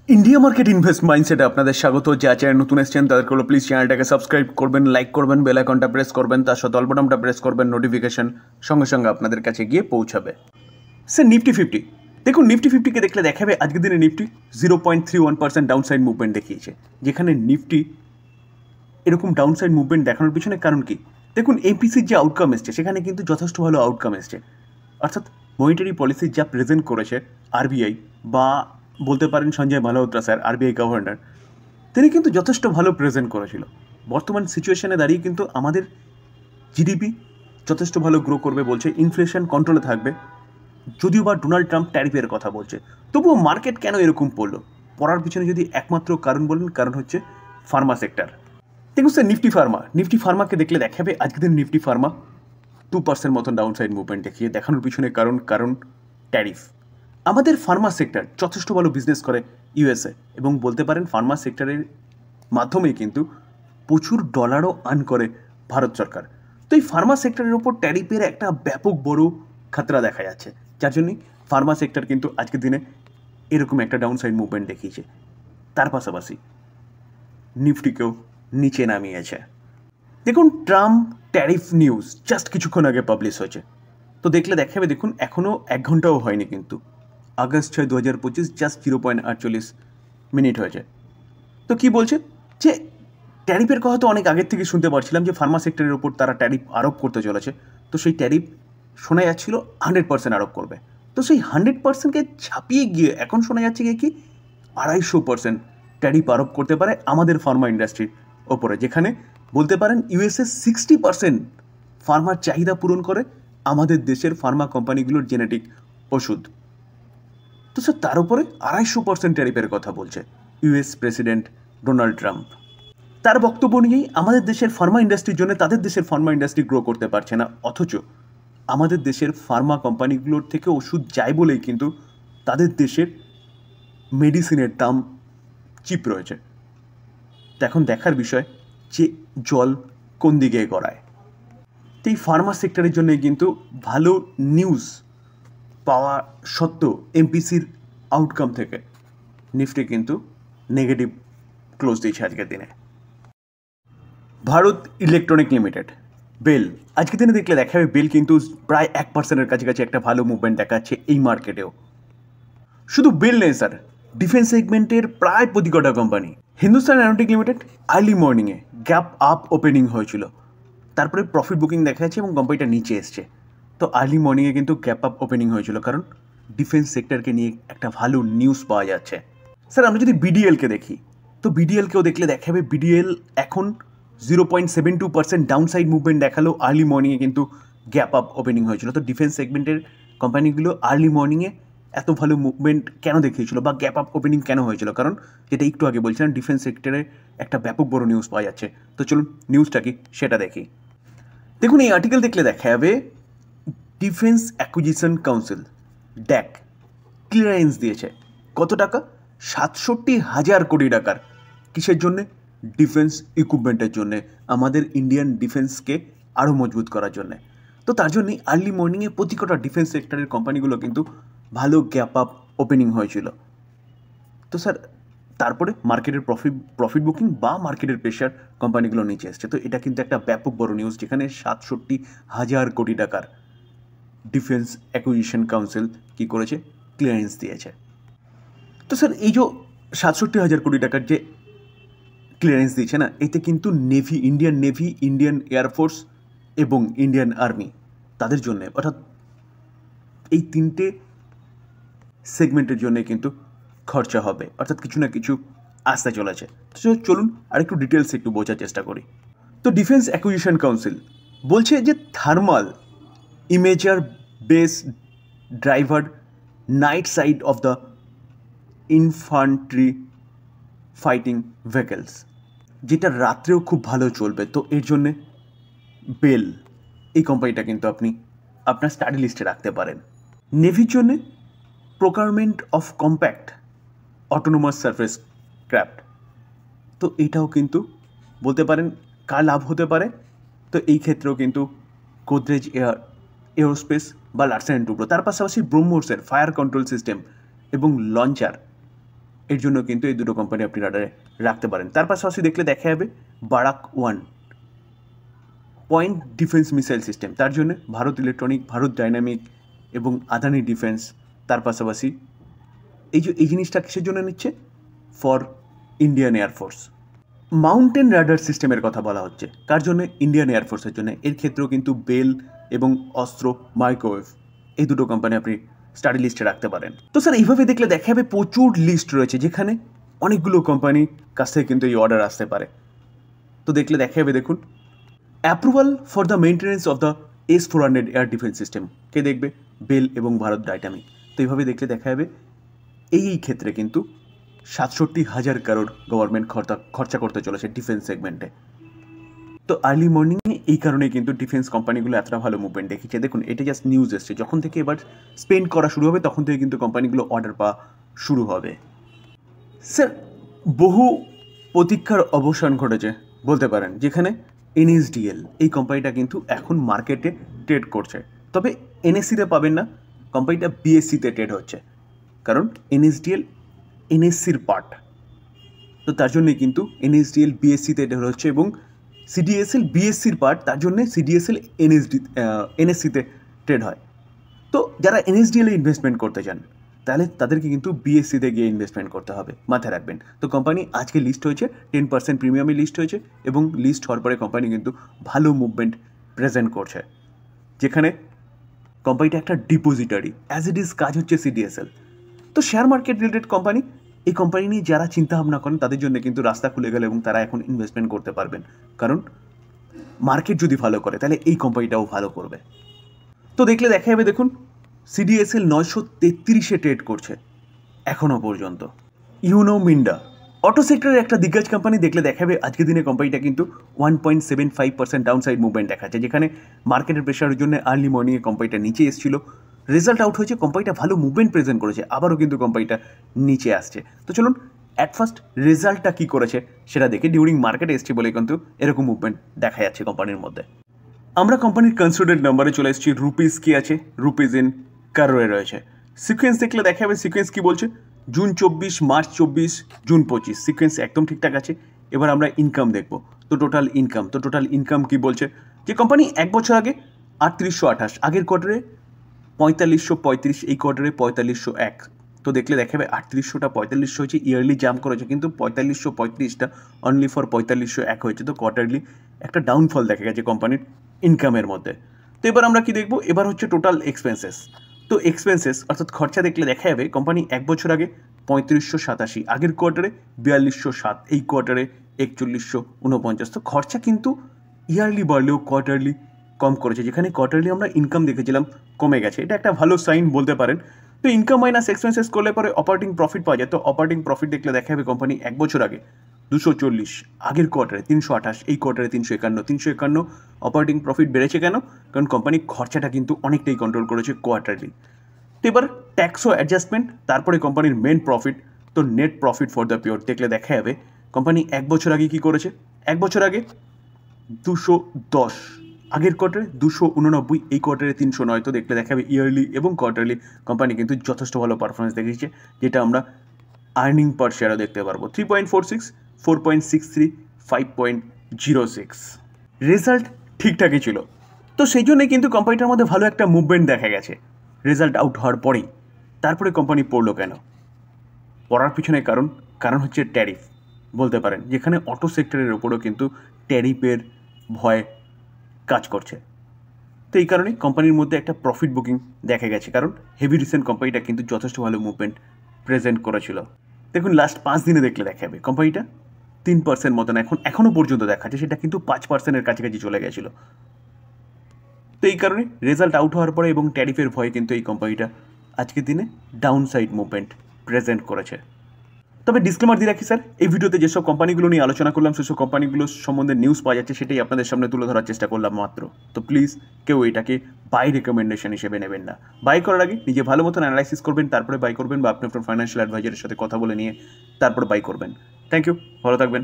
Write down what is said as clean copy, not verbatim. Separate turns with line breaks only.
India market invest माइंडसेटे আপনাদের স্বাগত। যারা চ্যানেল নতুন এসেছেন তাদেরকে হলো প্লিজ চ্যানেলটাকে সাবস্ক্রাইব করবেন, লাইক করবেন, বেল আইকনটা প্রেস করবেন, তার সাথে অল বাটনটা প্রেস করবেন, নোটিফিকেশন সঙ্গে সঙ্গে আপনাদের কাছে গিয়ে পৌঁছাবে। স্যার নিফটি 50 দেখুন, নিফটি 50কে দেখলে দেখাবে আজকের দিনে নিফটি 0.31% ডাউনসাইড মুভমেন্ট দেখিয়েছে। যেখানে নিফটি এরকম ডাউনসাইড মুভমেন্ট দেখানোর পিছনে কারণ কি? দেখুন, এমপিসির যে আউটকাম এসছে সেখানে কিন্তু যথেষ্ট ভালো আউটকাম এসছে। অর্থাৎ মনিটারি পলিসি যা প্রেজেন্ট করেছে আরবিআই, বা বলতে পারেন Sanjay Malhotra sir, RBI governor, তিনি কিন্তু যথেষ্ট ভালো প্রেজেন্ট করেছিল। বর্তমান সিচুয়েশনে দাঁড়িয়ে কিন্তু আমাদের জিডিপি যথেষ্ট ভালো গ্রো করবে বলছে, ইনফ্লেশন কন্ট্রোলে থাকবে, যদিও বা ডোনাল্ড ট্রাম্প ট্যারিফের কথা বলছে। তবুও মার্কেট কেন এরকম পড়লো? পড়ার পিছনে যদি একমাত্র কারণ বলেন, কারণ হচ্ছে ফার্মা সেক্টর। দেখুন স্যার, নিফটি ফার্মাকে দেখলে দেখাবে আজকের দিন নিফটি ফার্মা 2% মতন ডাউনসাইড মুভমেন্ট দেখিয়ে দেখানোর পিছনে কারণ ট্যারিফ। আমাদের ফার্মা সেক্টর যথেষ্ট ভালো বিজনেস করে ইউএসএ, এবং বলতে পারেন ফার্মা সেক্টরের মাধ্যমে কিন্তু প্রচুর ডলারও আর্ন করে ভারত সরকার। তো এই ফার্মা সেক্টরের ওপর ট্যারিফের একটা ব্যাপক বড় খাতরা দেখা যাচ্ছে, যার জন্যই ফার্মা সেক্টর কিন্তু আজকের দিনে এরকম একটা ডাউনসাইড মুভমেন্ট দেখিয়েছে। তার পাশাপাশি নিফটিকেও নিচে নামিয়েছে। দেখুন, ট্রাম্প ট্যারিফ নিউজ জাস্ট কিছুক্ষণ আগে পাবলিশ হয়েছে। তো দেখলে দেখাবে, দেখুন এখনও 1 ঘন্টাও হয়নি, কিন্তু আগস্ট 6, 2025 জাস্ট 0.48 হয়েছে। তো কি বলছে যে ট্যারিফের কথা তো অনেক আগের থেকে শুনতে পারছিলাম যে ফার্মা সেক্টরের ওপর তারা ট্যারিফ আরোপ করতে চলেছে। তো সেই ট্যারিফ শোনা যাচ্ছিল 100% আরোপ করবে। তো সেই 100%কে ছাপিয়ে গিয়ে এখন শোনা যাচ্ছে কি 250% ট্যারিফ আরোপ করতে পারে আমাদের ফার্মা ইন্ডাস্ট্রির ওপরে, যেখানে বলতে পারেন ইউএসএ 60% ফার্মার চাহিদা পূরণ করে আমাদের দেশের ফার্মা কোম্পানিগুলোর জেনেটিক ওষুধ। তো স্যার তার উপরে 250% ট্যারিফের কথা বলছে ইউএস প্রেসিডেন্ট ডোনাল্ড ট্রাম্প। তার বক্তব্য নিয়েই আমাদের দেশের ফার্মা ইন্ডাস্ট্রির জন্য তাদের দেশের ফার্মা ইন্ডাস্ট্রি গ্রো করতে পারছে না, অথচ আমাদের দেশের ফার্মা কোম্পানিগুলোর থেকে ওষুধ যায় বলেই কিন্তু তাদের দেশের মেডিসিনের দাম চিপ রয়েছে। তো এখন দেখার বিষয় যে জল কোন দিকে গড়ায়। তো এই ফার্মা সেক্টরের জন্য কিন্তু ভালো নিউজ পাওয়া সত্ত্বেও এমপিসির আউটকাম থেকে নিফটি কিন্তু নেগেটিভ ক্লোজ দিয়েছে আজকের দিনে। ভারত ইলেকট্রনিক লিমিটেড, বেল, আজকের দিনে দেখলে দেখাবে বেল কিন্তু প্রায় 1%-এর কাছাকাছি একটা ভালো মুভমেন্ট দেখাচ্ছে এই মার্কেটেও। শুধু বেল নেই স্যার, ডিফেন্স সেগমেন্টের প্রায় প্রতি কটা company. Hindustan aeronautic limited early মর্নিংয়ে গ্যাপ আপ ওপেনিং হয়েছিল, তারপরে প্রফিট বুকিং দেখা যাচ্ছে এবং কোম্পানিটা নিচে এসছে। তো আর্লি মর্নিংয়ে কিন্তু গ্যাপ আপ ওপেনিং হয়েছিল, কারণ ডিফেন্স সেক্টরকে নিয়ে একটা ভালো নিউজ পাওয়া যাচ্ছে। স্যার আমরা যদি বিডিএলকে দেখি, তো বিডিএলকেও দেখলে দেখাবে বিডিএল এখন 0.72% ডাউনসাইড মুভমেন্ট দেখালো। আর্লি মর্নিংয়ে কিন্তু গ্যাপ আপ ওপেনিং হয়েছিল। তো ডিফেন্স সেগমেন্টের কোম্পানিগুলো আর্লি মর্নিংয়ে এত ভালো মুভমেন্ট কেন দেখিয়েছিল বা গ্যাপ আপ ওপেনিং কেন হয়েছিল? কারণ যেটা একটু আগে বলছিলাম, ডিফেন্স সেক্টরে একটা ব্যাপক বড় নিউজ পাওয়া যাচ্ছে। তো চলুন নিউজটা কি সেটা দেখি। দেখুন, এই আর্টিকেল দেখলে দেখা যাবে defence acquisition council DAC clearance দিয়েছে কত টাকা? 67,000 কোটি টাকার। কিসের জন্যে? ডিফেন্স ইকুইপমেন্টের জন্যে, আমাদের ইন্ডিয়ান ডিফেন্সকে আরও মজবুত করার জন্যে। তো তার জন্যই আর্লি মর্নিংয়ে প্রতি কটা ডিফেন্স সেক্টরের কোম্পানিগুলো কিন্তু ভালো গ্যাপ আপ ওপেনিং হয়েছিল। তো স্যার তারপরে মার্কেটের প্রফিট বুকিং বা মার্কেটের প্রেশার কোম্পানিগুলো নিচে এসছে। তো এটা কিন্তু একটা ব্যাপক বড় নিউজ, যেখানে 67,000 কোটি টাকার ডিফেন্স অ্যাকুইজিশন কাউন্সিল কী করেছে? ক্লিয়ারেন্স দিয়েছে। তো স্যার এই যে 67,000 কোটি টাকার যে ক্লিয়ারেন্স দিয়েছে না, এতে কিন্তু navy, Indian navy, Indian air force এবং ইন্ডিয়ান আর্মি, তাদের জন্যে, অর্থাৎ এই 3টে সেগমেন্টের জন্যে কিন্তু খরচা হবে, অর্থাৎ কিছু না কিছু আসতে চলেছে। তো চলুন আরেকটু ডিটেলস একটু বোঝার চেষ্টা করি। তো ডিফেন্স অ্যাকুইজিশন কাউন্সিল বলছে যে thermal imager base driver night side of the infantry fighting vehicles, যেটা রাত্রেও খুব ভালো চলবে। তো এর জন্যে বেল এই কোম্পানিটা কিন্তু আপনি আপনার স্টাডি লিস্টে রাখতে পারেন। নেভির জন্যে procurement of compact autonomous surface craft, তো এইটাও কিন্তু বলতে পারেন কার লাভ হতে পারে। তো এই ক্ষেত্রেও কিন্তু গোদরেজ এরোস্পেস বা লার্সেন অ্যান্ড টুব্রো, তার পাশাপাশি ব্রহ্মোসের ফায়ার কন্ট্রোল সিস্টেম এবং লঞ্চার এর জন্য কিন্তু এই দুটো কোম্পানি আপনি রাডারে রাখতে পারেন। তার পাশাপাশি দেখলে দেখা যাবে Barack 1 point defence missile system, তার জন্য ভারত ইলেকট্রনিক, ভারত ডাইনামিক এবং আদানি ডিফেন্স। তার পাশাপাশি এই জিনিসটা কিসের জন্য নিচ্ছে? For Indian air force. Mountain radar সিস্টেমের কথা বলা হচ্ছে, কার জন্য? ইন্ডিয়ান এয়ারফোর্সের জন্য। এর ক্ষেত্রেও কিন্তু বেল এবং অস্ত্র মাইক্রোওয়েভ এই দুটো কোম্পানি আপনি স্টাডি লিস্টে রাখতে পারেন। তো স্যার এইভাবে দেখলে দেখা যাবে প্রচুর লিস্ট রয়েছে, যেখানে অনেকগুলো কোম্পানির কাছ থেকে কিন্তু এই অর্ডার আসতে পারে। তো দেখলে দেখা যাবে, দেখুন, approval for the maintenance of the S-400 air defence system কে দেখবে? বেল এবং ভারত ডাইনামিক। তো এইভাবে দেখলে দেখা যাবে এই ক্ষেত্রে কিন্তু 67,000 কারোর গভর্নমেন্ট খরচা করতে চলেছে ডিফেন্স সেগমেন্টে। তো আর্লি মর্নিংয়ে এই কারণে কিন্তু ডিফেন্স কোম্পানিগুলো এতটা ভালো মুভমেন্ট দেখিয়েছে। দেখুন, এটা জাস্ট নিউজ এসছে, যখন থেকে এবার স্পেন্ড করা শুরু হবে তখন থেকে কিন্তু কোম্পানিগুলো অর্ডার পাওয়া শুরু হবে। স্যার বহু প্রতীক্ষার অবসান ঘটেছে বলতে পারেন, যেখানে NSDL এই কোম্পানিটা কিন্তু এখন মার্কেটে ট্রেড করছে, তবে NSE-তে পাবেন না, কোম্পানিটা BSE-তে ট্রেড হচ্ছে, কারণ NSDL NSE-র পার্ট। তো তার জন্যে কিন্তু NSDL BSE-তে ট্রেড হচ্ছে এবং CDSL BSE-র পার্ট, তার জন্যে CDSL NSE-তে ট্রেড হয়। তো যারা NSDL-এ ইনভেস্টমেন্ট করতে চান তাহলে তাদেরকে কিন্তু BSE-তে গিয়ে ইনভেস্টমেন্ট করতে হবে, মাথায় রাখবেন। তো কোম্পানি আজকে লিস্ট হয়েছে, 10% প্রিমিয়ামে লিস্ট হয়েছে এবং লিস্ট হওয়ার পরে কোম্পানি কিন্তু ভালো মুভমেন্ট প্রেজেন্ট করছে, যেখানে কোম্পানিটা একটা ডিপোজিটারি অ্যাজ ইট ইজ কাজ হচ্ছে CDSL। তো শেয়ার মার্কেট রিলেটেড কোম্পানি, এই কোম্পানি নিয়ে যারা চিন্তাভাবনা করেন তাদের জন্য কিন্তু রাস্তা খুলে গেল এবং তারা এখন ইনভেস্টমেন্ট করতে পারবেন, কারণ মার্কেট যদি ভালো করে তাহলে এই কোম্পানিটাও ভালো করবে। তো দেখলে দেখা যাবে, দেখুন, CDSL 933-এ ট্রেড করছে এখনও পর্যন্ত। ইউনো মিন্ডা অটো সেক্টরের একটা দিগ্গজ কোম্পানি, দেখলে দেখাবে আজকের দিনে কোম্পানিটা কিন্তু 1.75% ডাউনসাইড মুভমেন্ট দেখাচ্ছে, যেখানে মার্কেটের প্রেশারের জন্য আর্লি মর্নিংয়ে কোম্পানিটা নিচে এসেছিল, রেজাল্ট আউট হয়েছে, কোম্পানিটা ভালো মুভমেন্ট প্রেজেন্ট করেছে, আবারও কিন্তু কোম্পানিটা নিচে আসছে। তো চলুন অ্যাট ফার্স্ট রেজাল্টটা কী করেছে সেটা দেখে। ডিউরিং মার্কেটে এসছে বলে কিন্তু এরকম মুভমেন্ট দেখা যাচ্ছে কোম্পানির মধ্যে। আমরা কোম্পানির কনসিডারেড নাম্বারে চলে এসেছি। রুপিস কি আছে? রুপিস ইন কারোয়ে রয়েছে। সিকোয়েন্স দেখলে দেখা যাবে, সিকোয়েন্স কি বলছে? জুন 24, মার্চ 24, জুন 25, সিকোয়েন্স একদম ঠিকঠাক আছে। এবার আমরা ইনকাম দেখব। তো টোটাল ইনকাম কি বলছে? যে কোম্পানি এক বছর আগে 3828, আগের কোয়ার্টারে 4535, এই কোয়ার্টারে 4501। তো দেখলে দেখা যাবে 3800টা 4500 হয়েছে, ইয়ারলি জাম্প করেছে, কিন্তু 4535টা অনলি ফর 4501 হয়েছে। তো কোয়ার্টারলি একটা ডাউনফল দেখা গেছে কোম্পানির ইনকামের মধ্যে। তো এবার আমরা কি দেখব? এবার হচ্ছে টোটাল এক্সপেন্সেস। তো এক্সপেন্সেস অর্থাৎ খরচা দেখলে দেখা যাবে কোম্পানি এক বছর আগে 3587, আগের কোয়ার্টারে 4207, এই কোয়ার্টারে 4149। তো খরচা কিন্তু ইয়ারলি বাড়লেও কোয়ার্টারলি কম করেছে, যেখানে কোয়ার্টারলি আমরা ইনকাম দেখেছিলাম কমে গেছে, এটা একটা ভালো সাইন বলতে পারেন। তো ইনকাম মাইনাস এক্সপেন্সেস করলে পরে অপারেটিং প্রফিট পাওয়া যায়। তো অপারেটিং প্রফিট দেখলে দেখা যাবে কোম্পানি এক বছর আগে 240, আগের কোয়ার্টারে 328, এই কোয়ার্টারে 351। অপারেটিং প্রফিট বেড়েছে কেন? কারণ কোম্পানি খরচাটা কিন্তু অনেকটাই কন্ট্রোল করেছে কোয়ার্টারলি। তো এবার ট্যাক্স ও অ্যাডজাস্টমেন্ট, তারপরে কোম্পানির মেন প্রফিট। তো net profit for the period দেখলে দেখা যাবে কোম্পানি এক বছর আগে কী করেছে? এক বছর আগে 210, আগের কোয়ার্টারে 289, এই কোয়ার্টারে 309। তো দেখলে দেখা যাবে ইয়ারলি এবং কোয়ার্টারলি কোম্পানি কিন্তু যথেষ্ট ভালো পারফরমেন্স দেখিয়েছে, যেটা আমরা আর্নিং পার শেয়ারও দেখতে পারবো। 3.46, 4.63, 5.06। রেজাল্ট ঠিকঠাকই ছিল। তো সেই জন্যই কিন্তু কোম্পানিটার মধ্যে ভালো একটা মুভমেন্ট দেখা গেছে রেজাল্ট আউট হওয়ার পরেই। তারপরে কোম্পানি পড়লো কেন? পড়ার পিছনে কারণ হচ্ছে ট্যারিফ বলতে পারেন, যেখানে অটো সেক্টরের ওপরও কিন্তু ট্যারিফের ভয় কাজ করছে। তো এই কারণে কোম্পানির মধ্যে একটা প্রফিট বুকিং দেখা গেছে, কারণ হেভি রিসেন্ট কোম্পানিটা কিন্তু যথেষ্ট ভালো মুভমেন্ট প্রেজেন্ট করেছিল। দেখুন লাস্ট 5 দিনে দেখলে দেখা যাবে কোম্পানিটা 3% মতন এখনও পর্যন্ত দেখাচ্ছে, সেটা কিন্তু 5%-এর কাছাকাছি চলে গেছিলো। তো এই কারণে রেজাল্ট আউট হওয়ার পরে এবং ট্যারিফের ভয়ে কিন্তু এই কোম্পানিটা আজকের দিনে ডাউন সাইড মুভমেন্ট প্রেজেন্ট করেছে। তবে ডিসক্লেমার দিয়ে রাখি স্যার, এই ভিডিওতে যেসব কোম্পানিগুলো নিয়ে আলোচনা করলাম সেসব কোম্পানিগুলোর সম্বন্ধে নিউজ পাওয়া যাচ্ছে, সেটাই আপনাদের সামনে তুলে ধরার চেষ্টা করলাম মাত্র। তো প্লিজ কেউ এটাকে বাই রেকমেন্ডেশন হিসেবে নেবেন না। বাই করার আগে নিজে ভালো মতন অ্যানালাইসিস করবেন, তারপরে বাই করবেন, বা আপনি আপনার ফাইন্যান্সিয়াল অ্যাডভাইজারের সাথে কথা বলে নিয়ে তারপর বাই করবেন। থ্যাংক ইউ, ভালো থাকবেন।